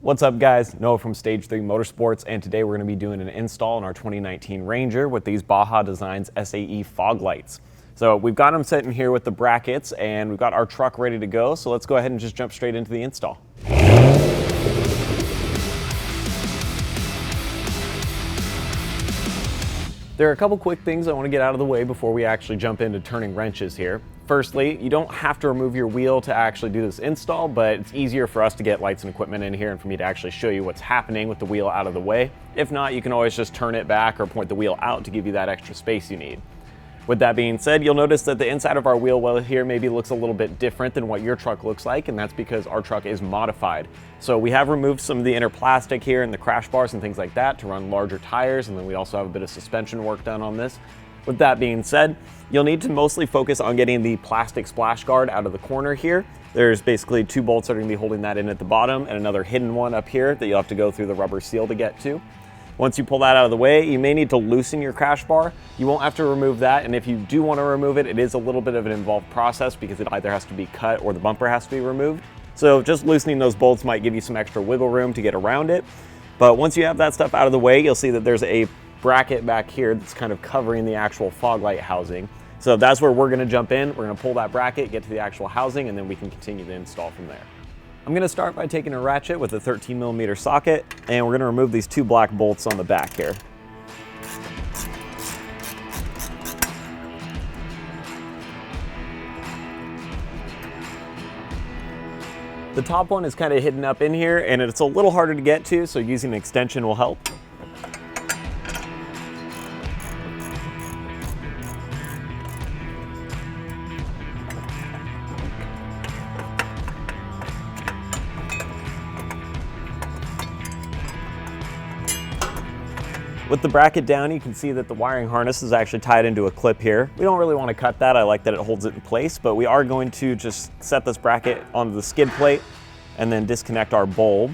What's up guys, Noah from Stage 3 Motorsports, and today we're going to be doing an install on our 2019 Ranger with these Baja Designs SAE fog lights. So we've got them sitting here with the brackets and we've got our truck ready to go, so let's go ahead and just jump straight into the install. There are a couple quick things I want to get out of the way before we actually jump into turning wrenches here. Firstly, you don't have to remove your wheel to actually do this install, but it's easier for us to get lights and equipment in here and for me to actually show you what's happening with the wheel out of the way. If not, you can always just turn it back or point the wheel out to give you that extra space you need. With that being said, you'll notice that the inside of our wheel well here maybe looks a little bit different than what your truck looks like, and that's because our truck is modified. So we have removed some of the inner plastic here and the crash bars and things like that to run larger tires, and then we also have a bit of suspension work done on this. With that being said, you'll need to mostly focus on getting the plastic splash guard out of the corner here. There's basically two bolts that are going to be holding that in at the bottom and another hidden one up here that you'll have to go through the rubber seal to get to. Once you pull that out of the way, you may need to loosen your crash bar. You won't have to remove that, and if you do want to remove it, it is a little bit of an involved process because it either has to be cut or the bumper has to be removed. So just loosening those bolts might give you some extra wiggle room to get around it. But once you have that stuff out of the way, you'll see that there's a bracket back here that's kind of covering the actual fog light housing. So that's where we're going to jump in. We're going to pull that bracket, get to the actual housing, and then we can continue the install from there. I'm going to start by taking a ratchet with a 13mm socket, and we're going to remove these two black bolts on the back here. The top one is kind of hidden up in here, and it's a little harder to get to, so using an extension will help. With the bracket down, you can see that the wiring harness is actually tied into a clip here. We don't really want to cut that. I like that it holds it in place, but we are going to just set this bracket onto the skid plate and then disconnect our bulb.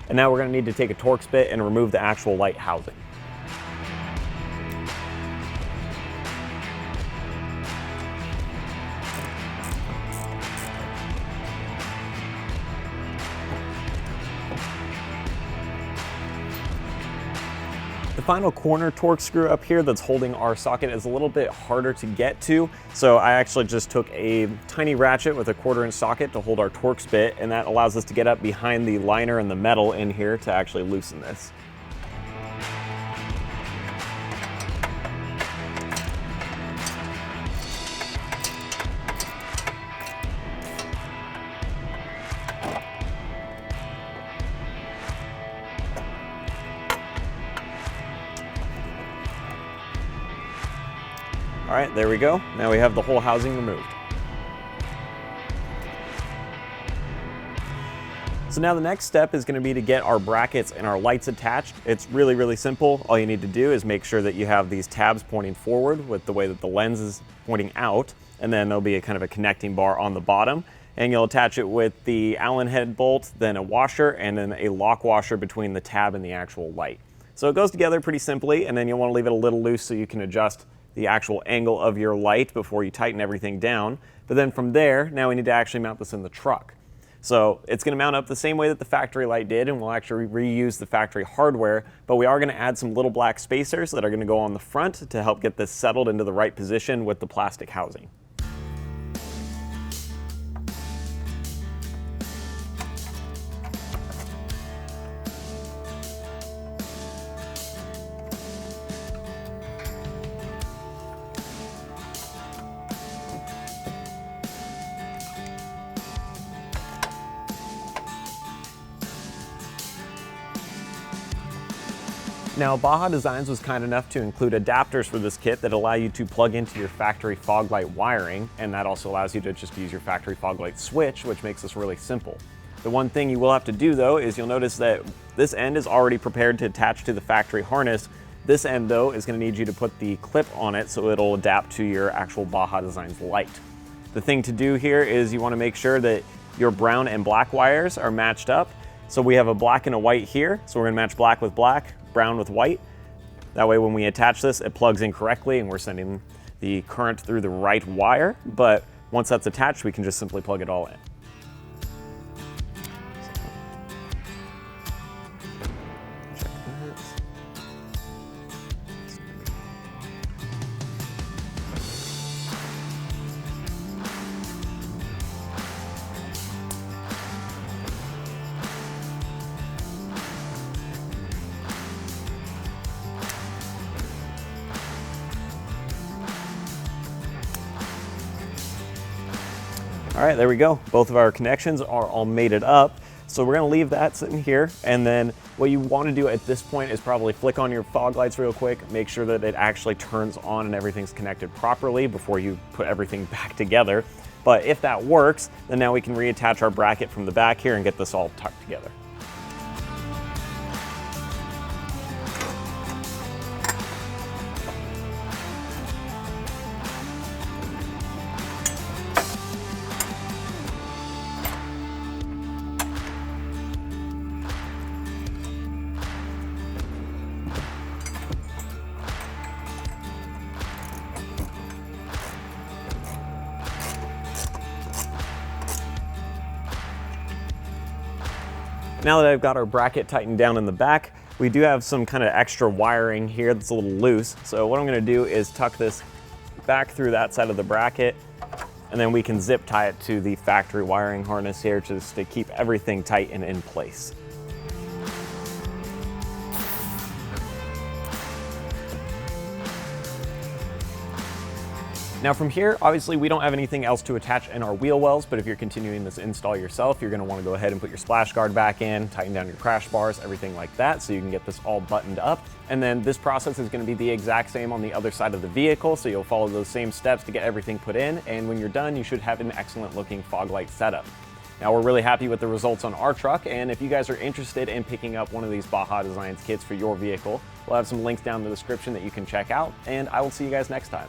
And now we're going to need to take a Torx bit and remove the actual light housing. The final corner Torx screw up here that's holding our socket is a little bit harder to get to, so I actually just took a tiny ratchet with a 1/4" socket to hold our Torx bit, and that allows us to get up behind the liner and the metal in here to actually loosen this. All right, there we go. Now we have the whole housing removed. So now the next step is going to be to get our brackets and our lights attached. It's really, really simple. All you need to do is make sure that you have these tabs pointing forward with the way that the lens is pointing out, and then there'll be a kind of a connecting bar on the bottom, and you'll attach it with the Allen head bolt, then a washer, and then a lock washer between the tab and the actual light. So it goes together pretty simply, and then you'll want to leave it a little loose so you can adjust the actual angle of your light before you tighten everything down. But then from there, now we need to actually mount this in the truck. So it's going to mount up the same way that the factory light did, and we'll actually reuse the factory hardware, but we are going to add some little black spacers that are going to go on the front to help get this settled into the right position with the plastic housing. Now, Baja Designs was kind enough to include adapters for this kit that allow you to plug into your factory fog light wiring, and that also allows you to just use your factory fog light switch, which makes this really simple. The one thing you will have to do though is you'll notice that this end is already prepared to attach to the factory harness. This end though is going to need you to put the clip on it so it'll adapt to your actual Baja Designs light. The thing to do here is you want to make sure that your brown and black wires are matched up. So we have a black and a white here, so we're going to match black with black, brown with white. That way when we attach this, it plugs in correctly and we're sending the current through the right wire. But Once that's attached, we can just simply plug it all in. Check that. All right, there we go. Both of our connections are all mated up. So we're gonna leave that sitting here. And then what you wanna do at this point is probably flick on your fog lights real quick, make sure that it actually turns on and everything's connected properly before you put everything back together. But if that works, then now we can reattach our bracket from the back here and get this all tucked together. Now that I've got our bracket tightened down in the back, we do have some kind of extra wiring here that's a little loose. So what I'm gonna do is tuck this back through that side of the bracket, and then we can zip tie it to the factory wiring harness here just to keep everything tight and in place. Now from here, obviously we don't have anything else to attach in our wheel wells, but if you're continuing this install yourself, you're gonna wanna go ahead and put your splash guard back in, tighten down your crash bars, everything like that, so you can get this all buttoned up. And then this process is gonna be the exact same on the other side of the vehicle, so you'll follow those same steps to get everything put in, and when you're done, you should have an excellent looking fog light setup. Now we're really happy with the results on our truck, and if you guys are interested in picking up one of these Baja Designs kits for your vehicle, we'll have some links down in the description that you can check out, and I will see you guys next time.